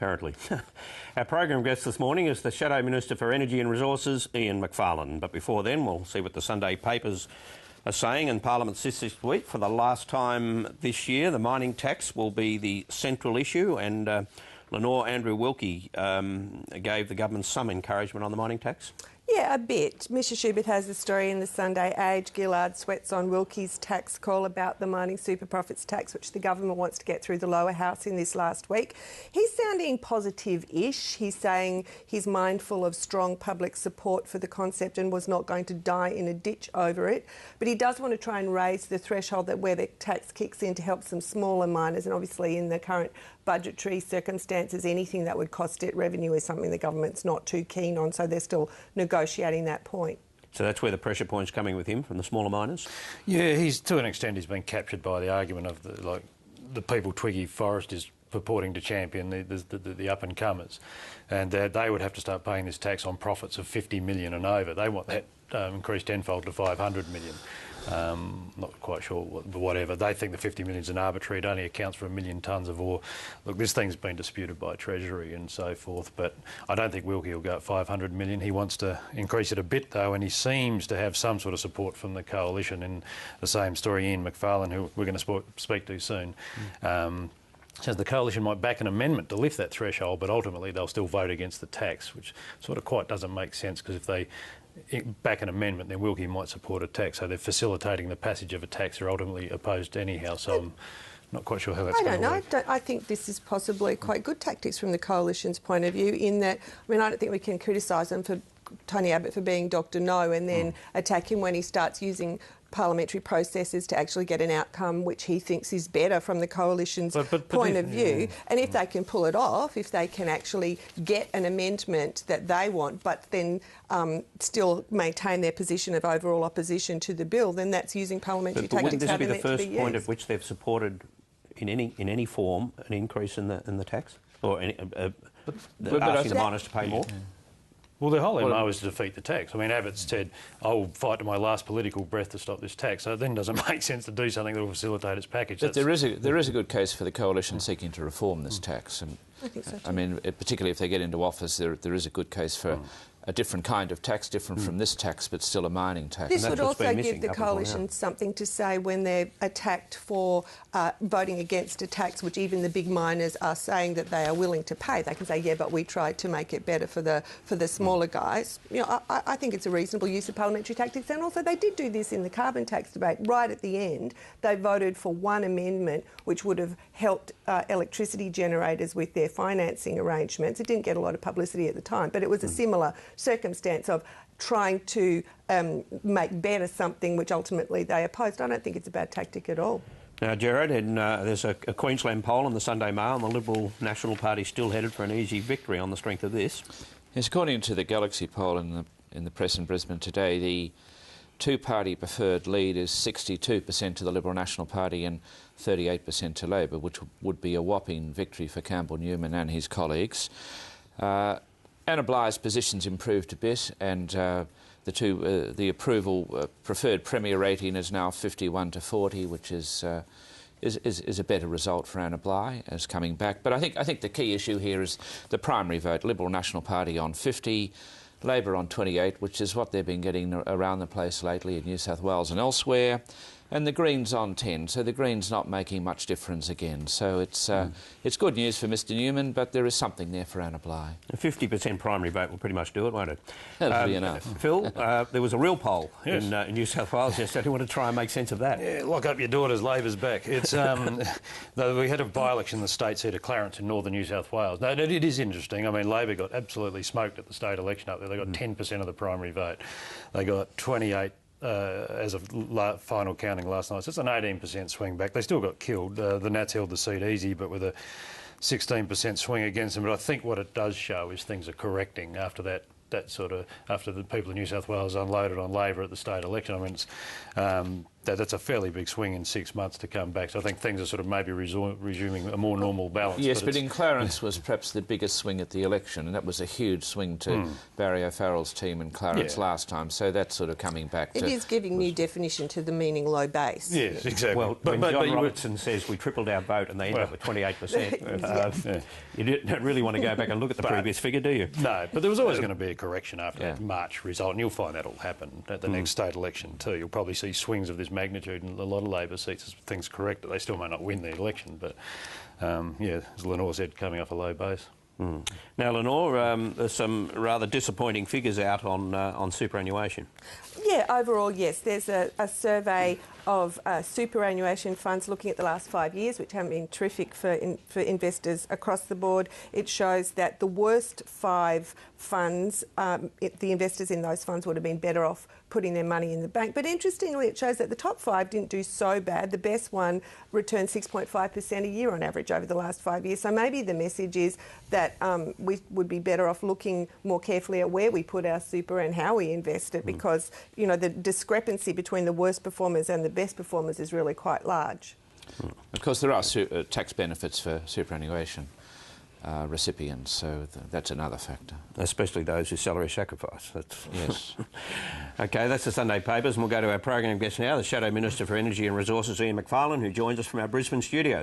Apparently. Our program guest this morning is the Shadow Minister for Energy and Resources, Ian Macfarlane. But before then, we'll see what the Sunday papers are saying. And Parliament sits this week. For the last time this year, the mining tax will be the central issue. And Lenore Andrew Wilkie gave the government some encouragement on the mining tax. Yeah, a bit. Misha Schubert has the story in the Sunday Age. Gillard sweats on Wilkie's tax call about the mining super profits tax, which the government wants to get through the lower house in this last week. He's sounding positive-ish. He's saying he's mindful of strong public support for the concept and was not going to die in a ditch over it. But he does want to try and raise the threshold that where the tax kicks in to help some smaller miners, and obviously in the current budgetary circumstances, anything that would cost debt revenue is something the government's not too keen on, so they're still negotiating that point. So that's where the pressure point's coming with him, from the smaller miners? Yeah, to an extent he's been captured by the argument of the people Twiggy Forrest is purporting to champion, the up-and-comers, and they would have to start paying this tax on profits of 50 million and over. They want that increased tenfold to 500 million. Not quite sure, but whatever. They think the 50 million is an arbitrary. It only accounts for 1 million tonnes of ore. Look, this thing's been disputed by Treasury and so forth, but I don't think Wilkie will go at 500 million. He wants to increase it a bit, though, and he seems to have some sort of support from the coalition. In the same story, Ian Macfarlane, who we're going to speak to soon, says the coalition might back an amendment to lift that threshold, but ultimately they'll still vote against the tax, which sort of quite doesn't make sense, because if they back an amendment, then Wilkie might support a tax. So they're facilitating the passage of a tax. They're ultimately opposed anyhow. So I'm not quite sure how that's going to work. I think this is possibly quite good tactics from the coalition's point of view, in that, I mean, I don't think we can criticise them for Tony Abbott for being Dr. No and then attack him when he starts using parliamentary processes to actually get an outcome which he thinks is better from the coalition's point of view. And if they can pull it off, if they can actually get an amendment that they want, but then still maintain their position of overall opposition to the bill, then that's using parliamentary tactics. Wouldn't this be the first point at which they've supported in any form an increase in the tax, or asking the miners to pay more? Well, the whole MO is to defeat the tax. I mean, Abbott said, I'll fight to my last political breath to stop this tax, so it then doesn't make sense to do something that will facilitate its package. But there is a good case for the coalition seeking to reform this tax. And I think so too. I mean, particularly if they get into office, there is a good case for a different kind of tax, different from this tax, but still a mining tax. This would also give the coalition something to say when they're attacked for voting against a tax, which even the big miners are saying that they are willing to pay. They can say, yeah, but we tried to make it better for the smaller guys. You know, I think it's a reasonable use of parliamentary tactics. And also they did do this in the carbon tax debate. Right at the end, they voted for one amendment which would have helped electricity generators with their financing arrangements. It didn't get a lot of publicity at the time, but it was a similar circumstance of trying to make better something which ultimately they opposed. I don't think it's a bad tactic at all. Now, Gerard, there's a Queensland poll in the Sunday Mail, and the Liberal National Party still headed for an easy victory on the strength of this. Yes, according to the Galaxy poll in the press in Brisbane today, the two-party preferred lead is 62% to the Liberal National Party and 38% to Labor, which would be a whopping victory for Campbell Newman and his colleagues. Anna Bligh's position's improved a bit, and the approval preferred Premier rating is now 51 to 40, which is a better result for Anna Bligh as coming back. But I think the key issue here is the primary vote. Liberal National Party on 50, Labor on 28, which is what they've been getting around the place lately in New South Wales and elsewhere. And the Greens on 10, so the Greens not making much difference again. So it's good news for Mr Newman, but there is something there for Anna Bligh. A 50% primary vote will pretty much do it, won't it? That'll be enough. Phil, there was a real poll in New South Wales yesterday. I want to try and make sense of that. Yeah, lock up your daughters, Labor's back. It's we had a by-election in the state seat of Clarence in northern New South Wales. Now, it is interesting. I mean, Labor got absolutely smoked at the state election up there. They got 10% of the primary vote. They got 28 as of final counting last night. So it's an 18% swing back. They still got killed. The Nats held the seat easy, but with a 16% swing against them. But I think what it does show is things are correcting after that after the people of New South Wales unloaded on Labor at the state election. I mean, that's a fairly big swing in 6 months to come back. So I think things are sort of maybe resuming a more normal balance. Yes, but in Clarence was perhaps the biggest swing at the election, and that was a huge swing to Barry O'Farrell's team in Clarence last time. So that's sort of coming back. It is giving new definition to the meaning low base. Yes, exactly. Well, when John Robertson says we tripled our vote and they ended up with 28%, you don't really want to go back and look at the previous figure, do you? No, but there was always going to be a correction after that March result, and you'll find that'll happen at the next state election too. You'll probably see swings of this magnitude in a lot of Labor seats as things correct. They still may not win the election, but as Lenore said, coming off a low base. Now, Lenore, there's some rather disappointing figures out on superannuation. Yeah, overall, yes. There's a survey of superannuation funds looking at the last 5 years, which haven't been terrific for investors across the board. It shows that the worst 5 funds, the investors in those funds would have been better off putting their money in the bank. But interestingly, it shows that the top 5 didn't do so bad. The best one returned 6.5% a year on average over the last 5 years. So maybe the message is that we would be better off looking more carefully at where we put our super and how we invest it, because, you know, the discrepancy between the worst performers and the best performers is really quite large. Of course, there are tax benefits for superannuation recipients, so that's another factor. Especially those who salary sacrifice. Yes. OK, that's the Sunday Papers, and we'll go to our program guest now, the Shadow Minister for Energy and Resources, Ian Macfarlane, who joins us from our Brisbane studios.